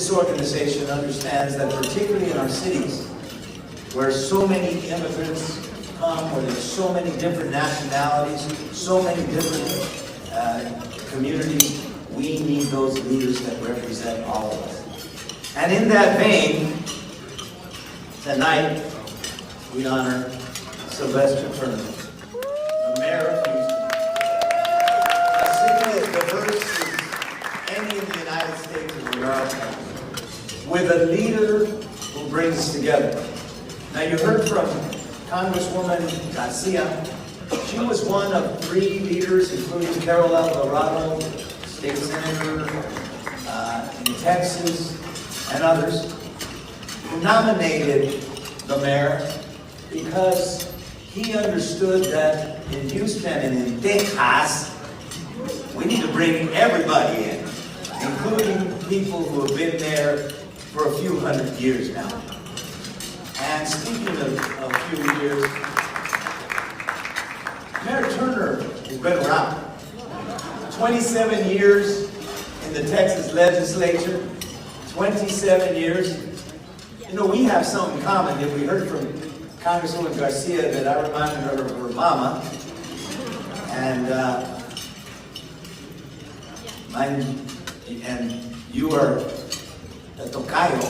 This organization understands that particularly in our cities, where so many immigrants come, where there's so many different nationalities, so many different communities, we need those leaders that represent all of us. And in that vein, tonight, we honor Sylvester Turner, the mayor of Houston, a city as diverse as any in the United States of America, with a leader who brings us together. Now, you heard from Congresswoman Garcia. She was one of 3 leaders, including Carol Alvarado, state senator in Texas, and others, who nominated the mayor because he understood that in Houston and in Texas, we need to bring everybody in, including people who have been there for a few hundred years now. And speaking of a few years, Mayor Turner has been around. 27 years in the Texas legislature, 27 years. You know, we have something in common that we heard from Congresswoman Garcia that I reminded her of her mama. And you are a tocayo.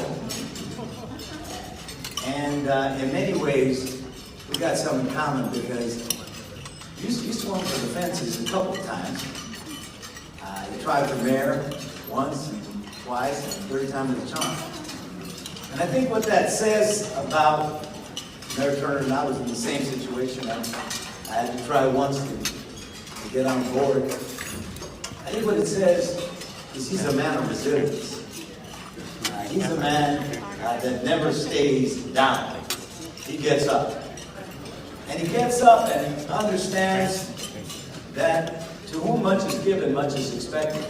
And in many ways, we got something in common because you swung for the fences a couple of times. You tried for mayor once, and twice, and third time was a charm. And I think what that says about Mayor Turner, and I was in the same situation. I had to try once to get on board. I think what it says is he's a man of resilience. He's a man that never stays down. He gets up. And he gets up and he understands that to whom much is given, much is expected.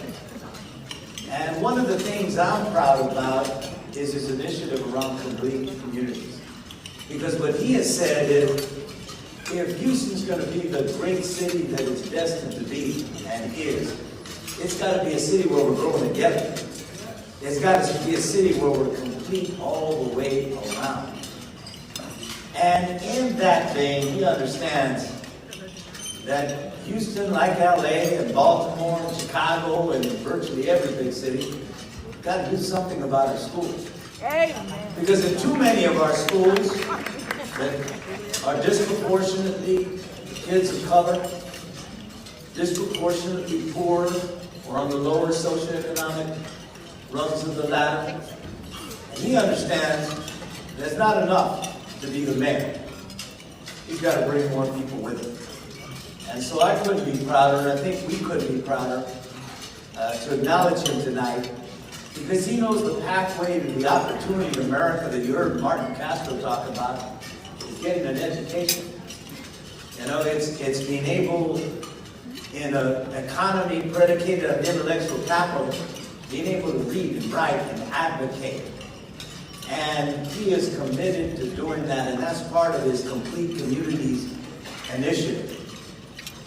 And one of the things I'm proud about is his initiative around complete communities. Because what he has said is, if Houston's going to be the great city that it's destined to be, and is, it's got to be a city where we're growing together. It's got to be a city where we're complete all the way around. And in that vein, he understands that Houston, like LA and Baltimore and Chicago and virtually every big city, got to do something about our schools. Because there are too many of our schools that are disproportionately kids of color, disproportionately poor, or on the lower socioeconomic rungs of the ladder. And he understands that it's not enough to be the mayor. He's got to bring more people with him. And so I couldn't be prouder, and I think we couldn't be prouder to acknowledge him tonight, because he knows the pathway to the opportunity in America that you heard Martin Castro talk about is getting an education. You know, it's being able, in an economy predicated on intellectual capital, being able to read and write and advocate. And he is committed to doing that, and that's part of his Complete Communities initiative.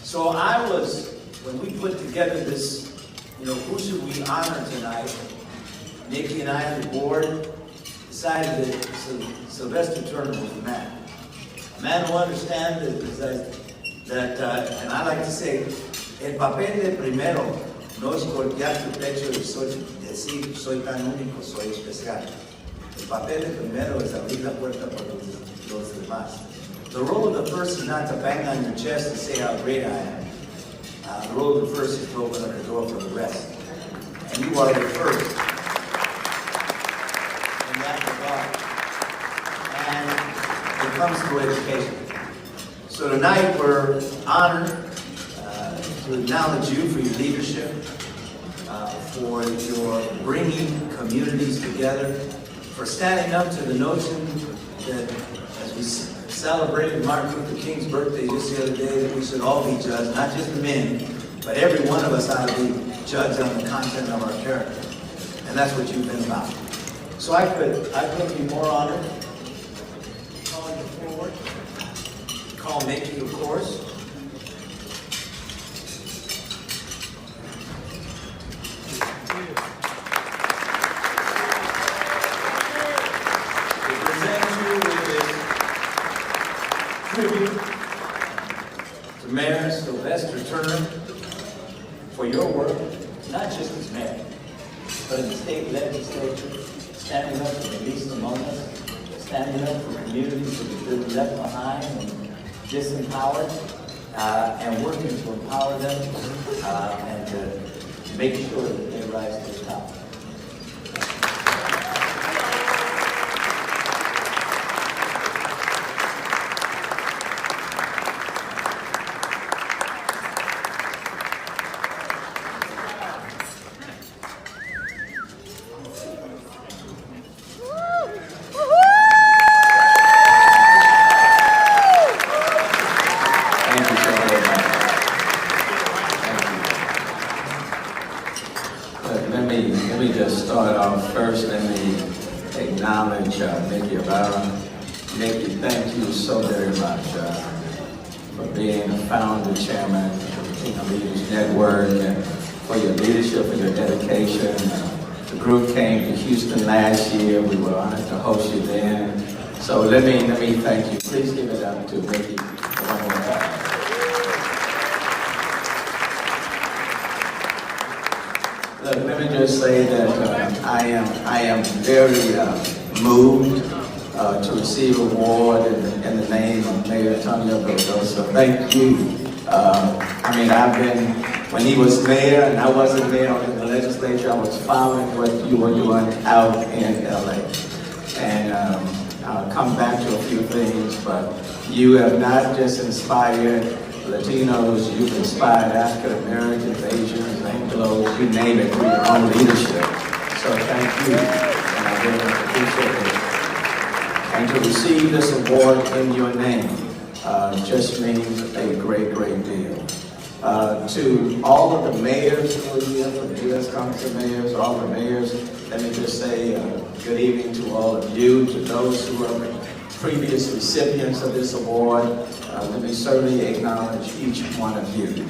So when we put together this, who should we honor tonight, Mickey and I and the board decided that Sylvester Turner was the man. A man who understands that, and I like to say, el papel de primero no es golpear tu pecho y decir, soy tan único, soy especial. El papel de primero es abrir la puerta para los demás. The role of the first is not to bang on your chest and say how great I am. The role of the first is to open up the door for the rest. And you are the first in that regard. And it comes to education. So tonight we're honored to acknowledge you for your leadership, for your bringing communities together, for standing up to the notion that as we celebrated Martin Luther King's birthday just the other day, that we should all be judged, not just the men, but every one of us ought to be judged on the content of our character. And that's what you've been about. So I couldn't be more honored. Calling you forward. Call Mickey, of course. tribute to Mayor Sylvester Turner for your work, not just as mayor, but in the state legislature, standing up for the least among us, standing up for communities that have been left behind and disempowered, and working to empower them and to make sure that they rise to the top. Let me just start off first. Let me acknowledge Mickey Ibarra. Mickey, thank you so very much for being the founder, chairman of the Latino Leaders Network, and for your leadership and your dedication. The group came to Houston last year. We were honored to host you then. So let me thank you. Please give it up to Mickey one more time. Look, let me just say that I am very moved to receive an award in the name of Mayor Antonio Gallegos. So thank you. When he was mayor and I wasn't there in the legislature, I was following what you were doing out in LA. And I'll come back to a few things, but you have not just inspired Latinos, you've inspired African Americans, Asians, Anglos, you name it, through your own leadership. So thank you, and I very much appreciate it. And to receive this award in your name just means a great, great deal. To all of the mayors who are here, for the U.S. Congress of Mayors, all the mayors, let me just say good evening to all of you, to those who are previous recipients of this award. Let me certainly acknowledge each one of you.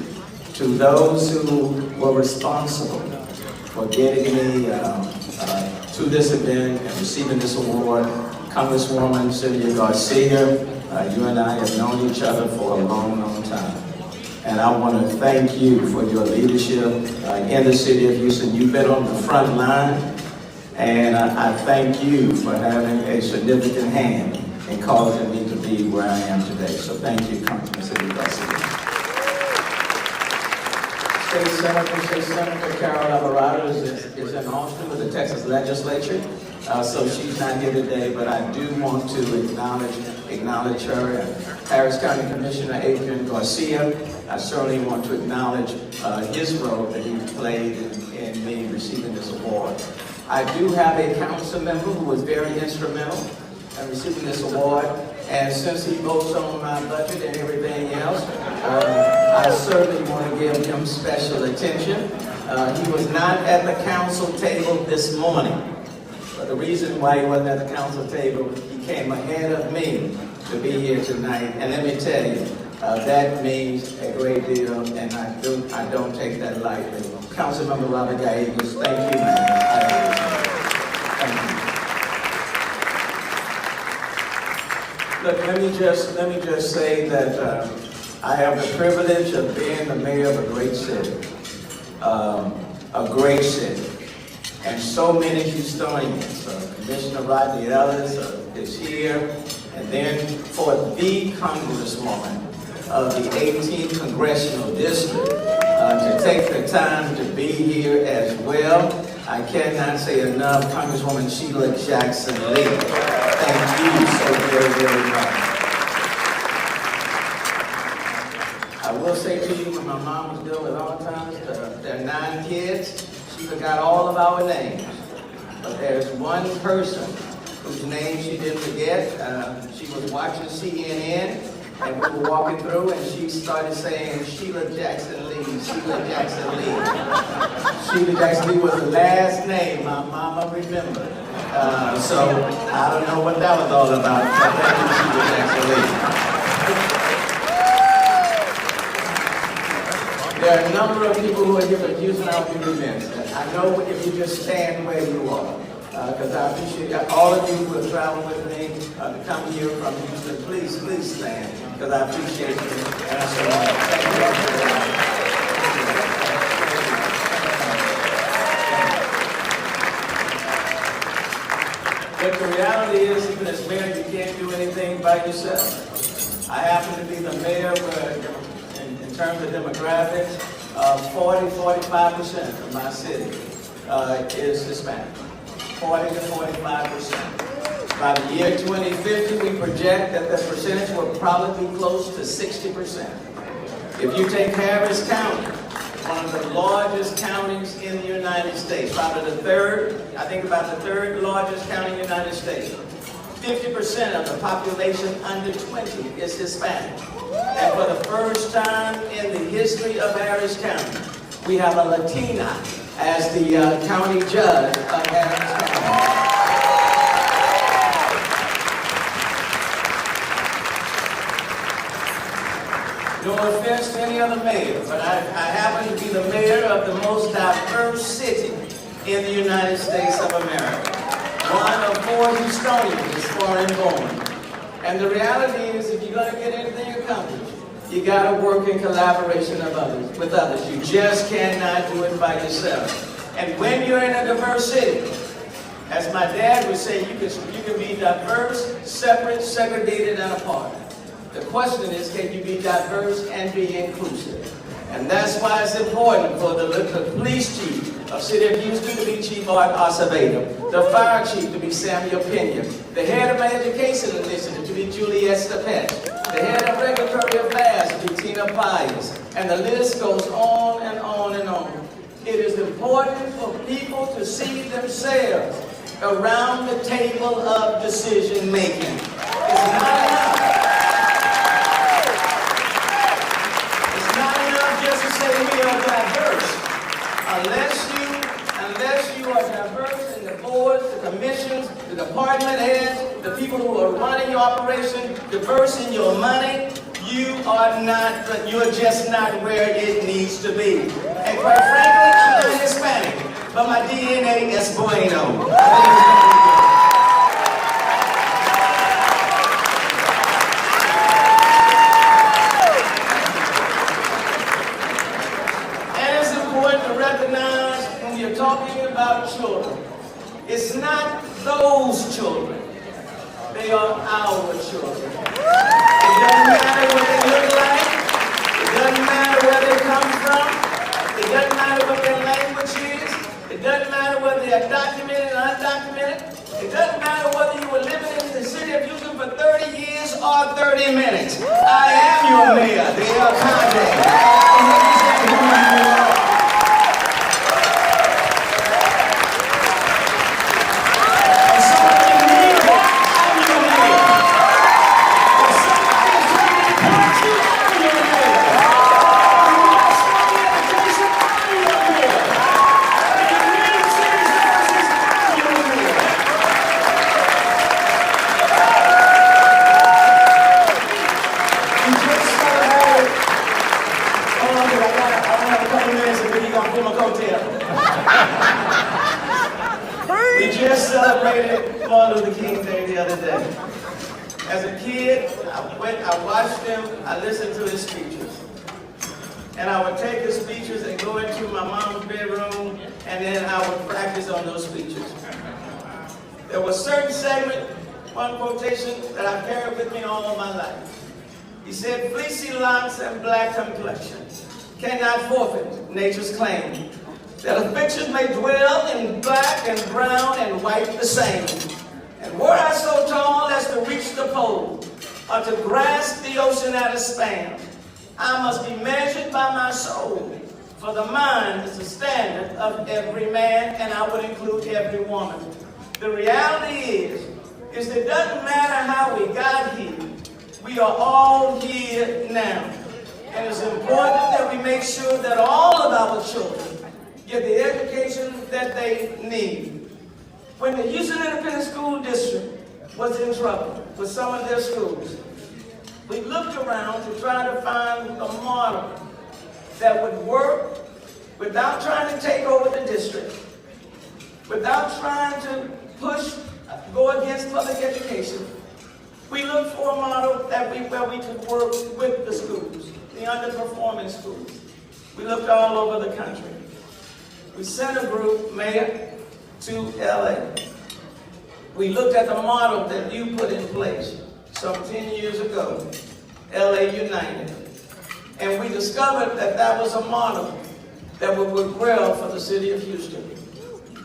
To those who were responsible for getting me to this event and receiving this award, Congresswoman Sylvia Garcia, you and I have known each other for a long, long time. And I want to thank you for your leadership in the city of Houston. You've been on the front line, and I thank you for having a significant hand in causing me to be where I am today. So thank you, Congresswoman Sylvia Garcia. State Senator Carol Alvarado is in Austin with the Texas legislature. So she's not here today, but I do want to acknowledge her. Harris County Commissioner Adrian Garcia, I certainly want to acknowledge his role that he played in me receiving this award. I do have a council member who was very instrumental in receiving this award, and since he votes on my budget and everything else, I certainly want to give him special attention. He was not at the council table this morning. But the reason why he wasn't at the council table, he came ahead of me to be here tonight. And let me tell you, that means a great deal, and I don't take that lightly. Councilmember Robert Gallegos, thank you, man. Thank you. Look, let me just say that I have the privilege of being the mayor of a great city. A great city. And so many Houstonians, Commissioner Rodney Ellis is here, and then for the Congresswoman of the 18th Congressional District to take the time to be here as well. I cannot say enough, Congresswoman Sheila Jackson Lee. Thank you so very, very much. I will say to you, when my mom was dealing with Alzheimer's, there are 9 kids. She forgot all of our names, but there's one person whose name she didn't forget. She was watching CNN, and we were walking through, and she started saying, Sheila Jackson Lee, Sheila Jackson Lee. Sheila Jackson Lee was the last name my mama remembered. So I don't know what that was all about, but thank you, Sheila Jackson Lee. There are a number of people who are here for Houston. I'll be remiss. I know if you just stand where you are, because I appreciate all of you who have traveled with me to come here from Houston. Please stand, because I appreciate you. And so, thank you all for that. But the reality is, even as mayor, you can't do anything by yourself. I happen to be the mayor where, in terms of demographics, 40–45% of my city is Hispanic. 40–45%. By the year 2050, we project that the percentage will probably be close to 60%. If you take Harris County, one of the largest counties in the United States, probably the third, I think about the third largest county in the United States. 50% of the population under 20 is Hispanic. And for the first time in the history of Harris County, we have a Latina as the county judge of Harris County. No offense to any other mayor, but I happen to be the mayor of the most diverse city in the United States of America. One of 4 Houstonians is foreign born. And the reality is, if you're going to get anything accomplished, you got to work in collaboration with others. You just cannot do it by yourself. And when you're in a diverse city, as my dad would say, you can be diverse, separate, segregated, and apart. The question is, can you be diverse and be inclusive? And that's why it's important for the police chief of City of Houston to be Chief Art Acevedo, the fire chief to be Samuel Pena, the head of my education initiative to be Juliet Stepet, the head of regulatory affairs to be Tina Pius, and the list goes on and on and on. It is important for people to see themselves around the table of decision making. It's not enough. We are diverse. Unless you are diverse in the boards, the commissions, the department heads, the people who are running your operation, diverse in your money, you are just not where it needs to be. And quite frankly, I'm not Hispanic, but my DNA is bueno. Talking about children. It's not those children. They are our children. It doesn't matter what they look like. It doesn't matter where they come from. It doesn't matter what their language is. It doesn't matter whether they are documented or undocumented. It doesn't matter whether you were living in the city of Houston for 30 years or 30 minutes. I am your mayor. They are contact. We just celebrated Martin Luther King Day the other day. As a kid, I watched him, I listened to his speeches. And I would take his speeches and go into my mom's bedroom, and then I would practice on those speeches. There was a certain segment, one quotation, that I've carried with me all of my life. He said, "Fleecy locks and black complexion cannot forfeit nature's claim that afflictions may dwell in black and brown and white the same. And were I so tall as to reach the pole, or to grasp the ocean at a span, I must be measured by my soul, for the mind is the standard of every man," and I would include every woman. The reality is it doesn't matter how we got here. We are all here now. And it's important that we make sure that all of our children get the education that they need. When the Houston Independent School District was in trouble with some of their schools, we looked around to try to find a model that would work without trying to take over the district, without trying to go against public education, we looked for a model where we could work with the schools, the underperforming schools. We looked all over the country. We sent a group, Mayor, to LA. We looked at the model that you put in place some 10 years ago, LA United. And we discovered that that was a model that would work well for the city of Houston.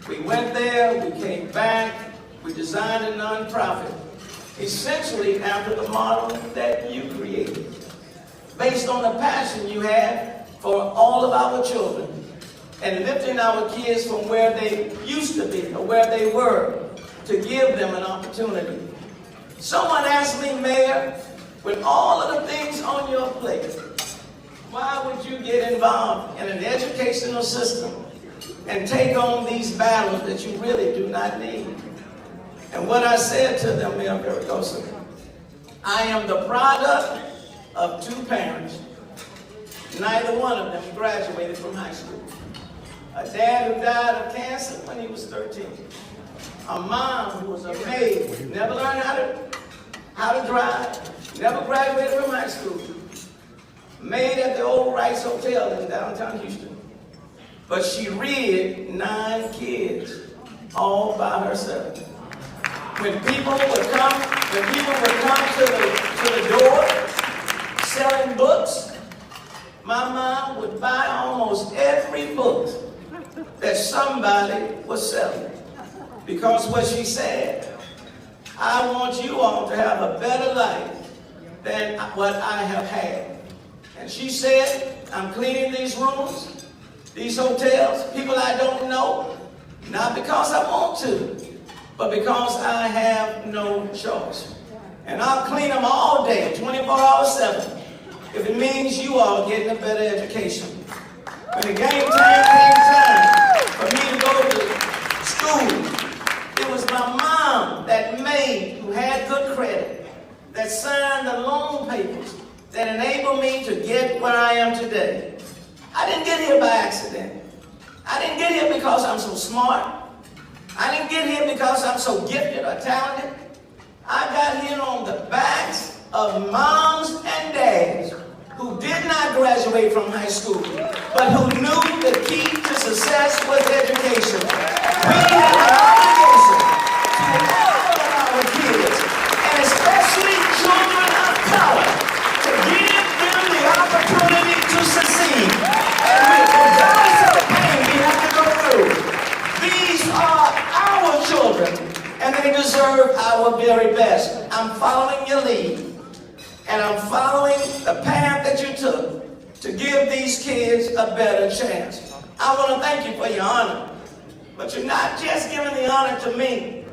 We went there, we came back, we designed a nonprofit, essentially after the model that you created, based on the passion you had for all of our children and lifting our kids from where they used to be or where they were to give them an opportunity. Someone asked me, Mayor, with all of the things on your plate, why would you get involved in an educational system and take on these battles that you really do not need? And what I said to them, Mayor Garcia, I am the product of two parents. Neither one of them graduated from high school. A dad who died of cancer when he was 13. A mom who was a maid, never learned how to drive, never graduated from high school. Maid at the old Rice Hotel in downtown Houston. But she reared 9 kids all by herself. When people would come to the door selling books, my mom would buy almost every book that somebody was selling. Because what she said, I want you all to have a better life than what I have had. And she said, I'm cleaning these rooms, these hotels, people I don't know, not because I want to, but because I have no choice. And I'll clean them all day, 24 hours 7, if it means you all getting a better education. When the came time for me to go to school, it was my mom, that maid who had good credit, that signed the loan papers that enabled me to get where I am today. I didn't get here by accident. I didn't get here because I'm so smart. I didn't get here because I'm so gifted or talented. I got here on the backs of moms and dads who did not graduate from high school, but who knew the key to success was education. We have an obligation to all of our kids, and especially children of color, to give them the opportunity to succeed. And regardless of the pain we have to go through, these are our children, and they deserve our very best. I'm following your lead. And I'm following the path that you took to give these kids a better chance. I want to thank you for your honor. But you're not just giving the honor to me.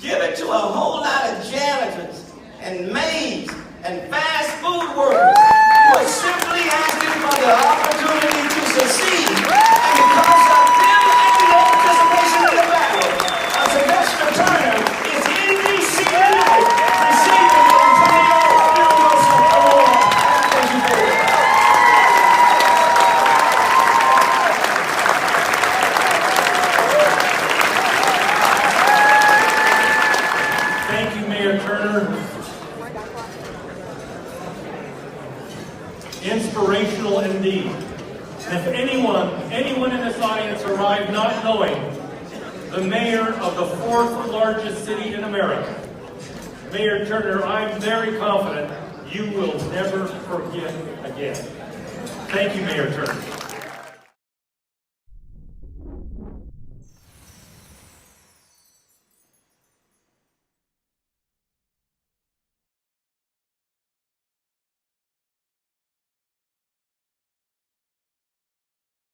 Give it to a whole lot of janitors and maids and fast food workers who are simply asking for the opportunity to succeed. And because of them and their participation in the battle, Sylvester Turner is in D.C. tonight receiving the inspirational indeed. And if anyone in this audience arrived not knowing the mayor of the 4th largest city in America, Mayor Turner, I'm very confident you will never forget again. Thank you, Mayor Turner.